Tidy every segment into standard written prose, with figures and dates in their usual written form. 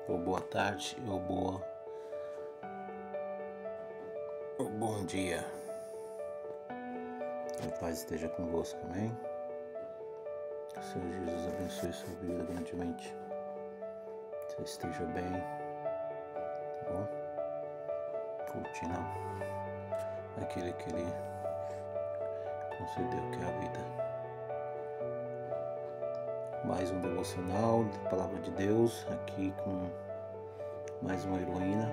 ou boa tarde, ou bom dia. Que a paz esteja convosco, amém? Que o Senhor Jesus abençoe sua vida grandemente. Que você esteja bem, tá bom? Curtindo aquele que Ele concedeu, que é a vida. Mais um devocional da Palavra de Deus, aqui com mais uma heroína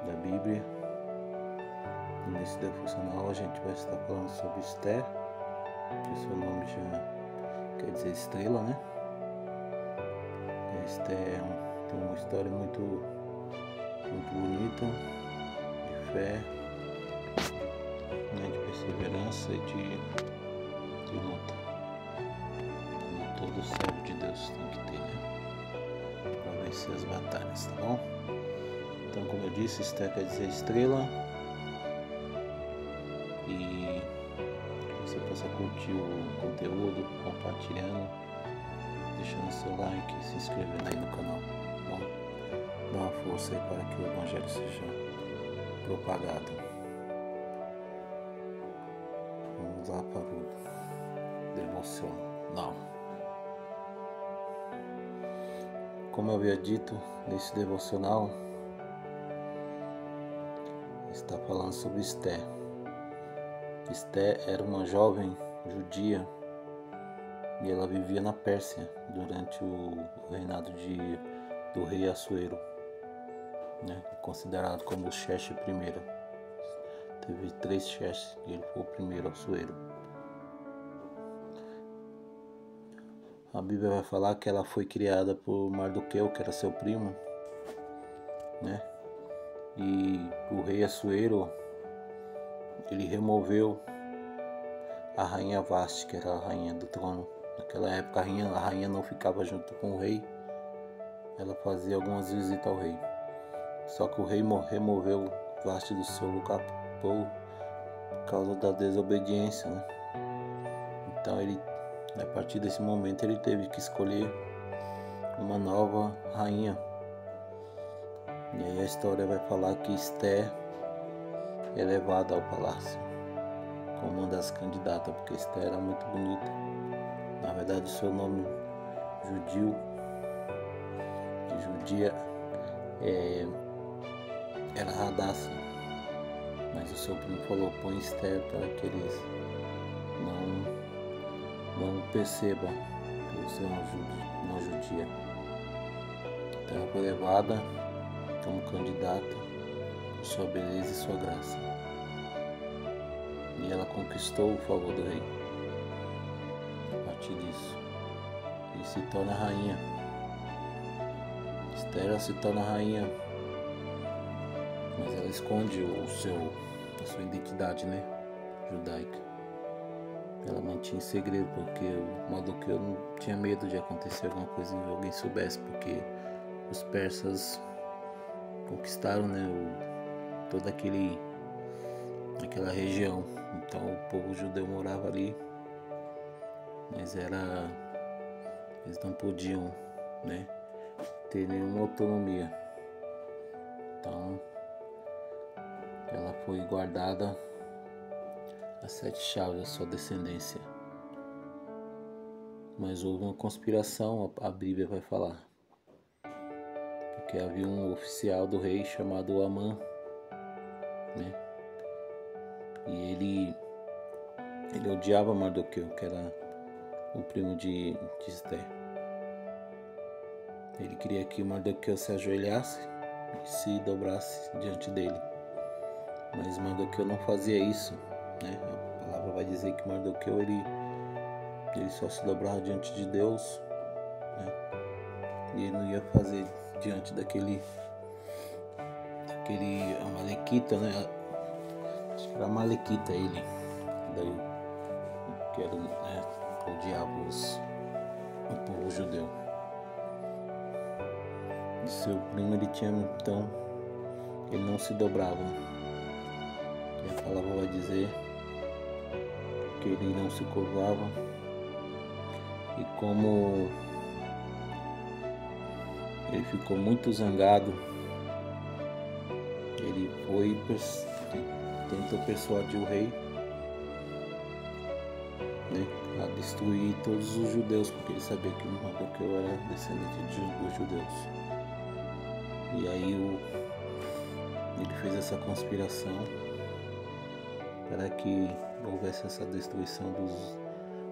da Bíblia. E nesse devocional a gente vai estar falando sobre Esther, que seu nome já quer dizer estrela, né? E a Esther tem uma história muito bonita, de fé, né? De perseverança e de luta. Como todo servo de Deus tem que ter, né? Para vencer as batalhas, tá bom? Então, como eu disse, Esther quer dizer estrela. E você possa curtir o conteúdo, compartilhando, deixando seu like, se inscrevendo aí no canal, tá bom? Dá uma força aí para que o Evangelho seja propagado. Vamos lá para o devocional. Como eu havia dito, nesse devocional está falando sobre Esther. Esther era uma jovem judia e ela vivia na Pérsia durante o reinado do rei Assuero, né? Considerado como o Xerxes I. Teve 3 Xerxes e ele foi o primeiro Assuero. A Bíblia vai falar que ela foi criada por Mardoqueu, que era seu primo, né? E o rei Assuero, ele removeu a rainha Vasti, que era a rainha do trono. Naquela época a rainha não ficava junto com o rei, ela fazia algumas visitas ao rei. Só que o rei removeu Vasti do seu lugar por causa da desobediência, né? Então a partir desse momento ele teve que escolher uma nova rainha. E aí a história vai falar que Esther é levada ao palácio como uma das candidatas, porque Esther era muito bonita. Na verdade, o seu nome judia era Hadassah, mas o seu primo falou: põe Esther para que eles não percebam que você é uma judia. Então ela foi levada como candidata por sua beleza e sua graça. E ela conquistou o favor do rei. A partir disso, ele se torna rainha. Esther se torna rainha, mas ela esconde a sua identidade, né, judaica. Ela mantinha em segredo porque o Mardoqueu não tinha medo de acontecer alguma coisa e alguém soubesse, porque os persas conquistaram, né, toda aquela região. Então o povo judeu morava ali, mas eles não podiam, né, ter nenhuma autonomia. Então ela foi guardada as 7 chaves da sua descendência. Mas houve uma conspiração, a Bíblia vai falar, porque havia um oficial do rei chamado Amã, né? E ele odiava Mardoqueu, que era o primo de Esther. Ele queria que Mardoqueu se ajoelhasse e se dobrasse diante dele. Mas Mardoqueu não fazia isso, né? A palavra vai dizer que Mardoqueu ele só se dobrava diante de Deus, né? E ele não ia fazer diante daquele amalequita, né? Acho que era amalequita ele, daí que era, né, odiava o povo judeu. E seu primo ele não se dobrava. E a palavra vai dizer que ele não se curvava. E como ele ficou muito zangado. Ele tentou persuadir o rei, né, a destruir todos os judeus, porque ele sabia que Mardoqueu era descendente dos judeus. E aí ele fez essa conspiração para que houvesse essa destruição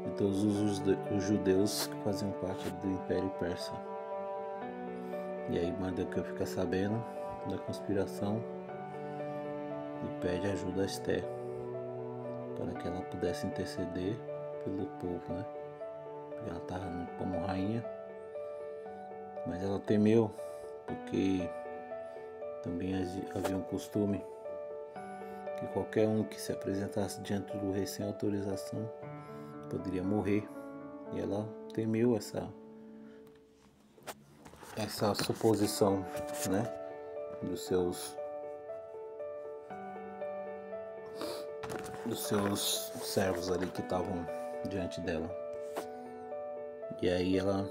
de todos os judeus que faziam parte do Império Persa. E aí Mardoqueu fica sabendo da conspiração e pede ajuda a Esté para que ela pudesse interceder pelo povo, né? Porque ela estava como rainha, mas ela temeu, porque também havia um costume que qualquer um que se apresentasse diante do rei sem autorização poderia morrer. E ela temeu essa suposição, né, dos seus servos ali que estavam diante dela. E aí ela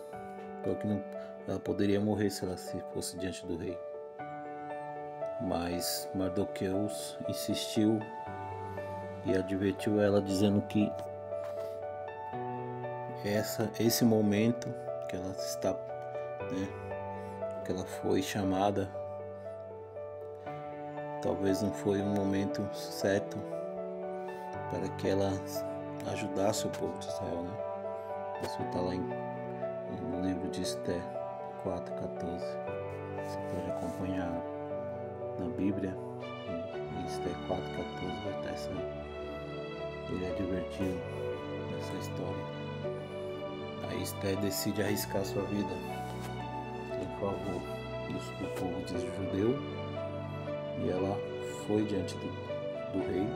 poderia morrer se ela fosse diante do rei. Mas Mardoqueu insistiu e advertiu ela, dizendo que esse momento que ela está, né, que ela foi chamada, talvez não foi um momento certo para que ela ajudasse o povo de Israel, né? Isso está lá no livro de Esté 4:14. Você pode acompanhar na Bíblia, em Esté 4:14 vai estar ele advertindo nessa história. Aí Esté decide arriscar sua vida em favor do povo judeu, e ela foi diante do rei.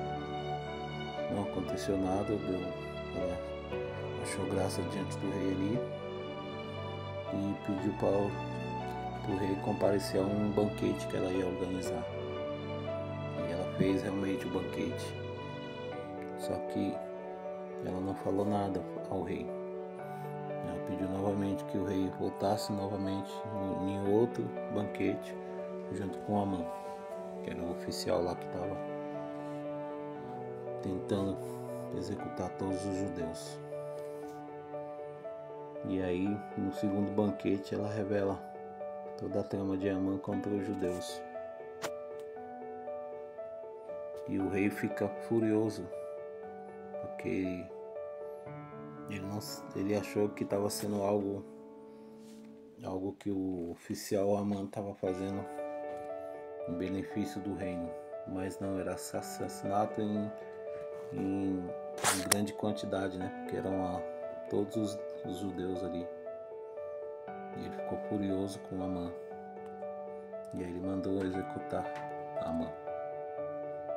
Não aconteceu nada, ela achou graça diante do rei ali e pediu para o rei comparecer a um banquete que ela ia organizar. E ela fez realmente o banquete, só que ela não falou nada ao rei. Ela pediu novamente que o rei voltasse novamente em outro banquete junto com Amã, que era o oficial lá que estava tentando executar todos os judeus. E aí, no segundo banquete, ela revela toda a trama de Amã contra os judeus. E o rei fica furioso, porque ele achou que estava sendo algo que o oficial Amã estava fazendo em benefício do reino, mas não, era assassinato em grande quantidade, né? Porque eram todos os judeus ali. E ele ficou furioso com Amã, e aí ele mandou executar Amã.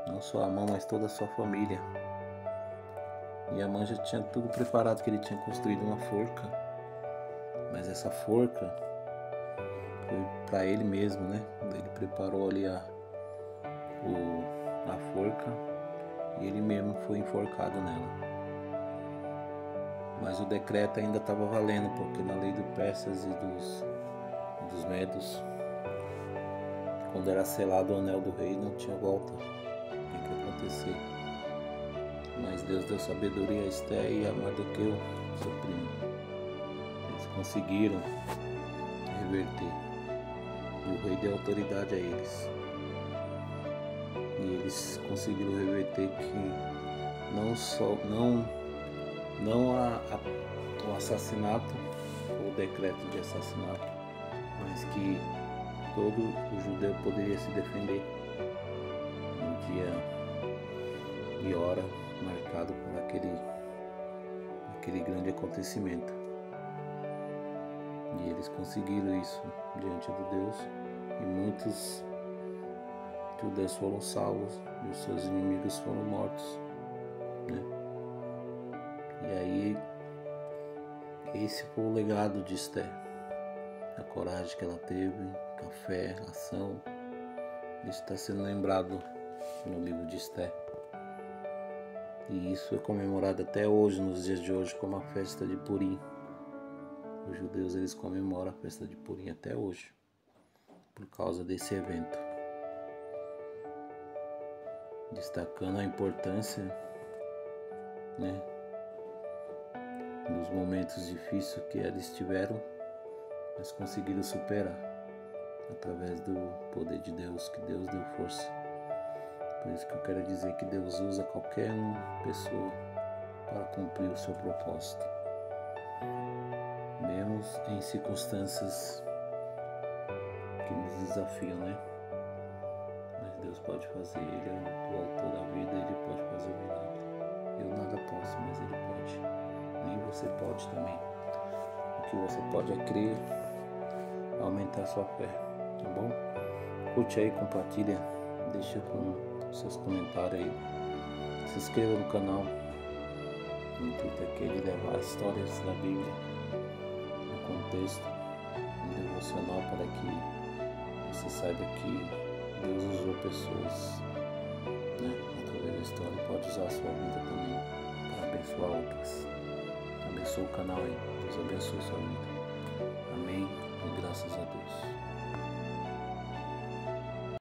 Não só Amã, mas toda a sua família. E Amã já tinha tudo preparado, que ele tinha construído uma forca, mas essa forca foi para ele mesmo, né? Ele preparou ali a forca e ele mesmo foi enforcado nela. Mas o decreto ainda estava valendo, porque na lei dos persas e dos medos, quando era selado o anel do rei, não tinha volta. Tem que acontecer. Mas Deus deu sabedoria a Esté e a Mardoqueu, seu primo. Eles conseguiram reverter. E o rei deu autoridade a eles. E eles conseguiram reverter que não o assassinato, ou o decreto de assassinato, mas que todo o judeu poderia se defender no dia e hora marcado por aquele grande acontecimento. E eles conseguiram isso diante de Deus, e muitos judeus foram salvos e os seus inimigos foram mortos, né? E aí, esse foi o legado de Esté, a coragem que ela teve, a fé, a ação. Isso está sendo lembrado no livro de Esté. E isso é comemorado até hoje, nos dias de hoje, como a festa de Purim. Os judeus, eles comemoram a festa de Purim até hoje. por causa desse evento, destacando a importância, né, dos momentos difíceis que eles tiveram, mas conseguiram superar através do poder de Deus, que Deus deu força. Por isso que eu quero dizer que Deus usa qualquer pessoa para cumprir o seu propósito, mesmo em circunstâncias que nos desafiam, né? Mas Deus pode fazer, Ele é o autor da vida, Ele pode fazer o milagre. Eu nada posso, mas Ele pode. Nem você pode também. O que você pode é crer, aumentar sua fé, tá bom? Curte aí, compartilha, deixa com seus comentários aí. Se inscreva no canal. O intuito aqui é de levar histórias da Bíblia no contexto, um devocional, para que você saiba que Deus usou pessoas, né, através da história. Pode usar a sua vida também para abençoar outras. Abençoa o canal aí. Deus abençoe sua vida.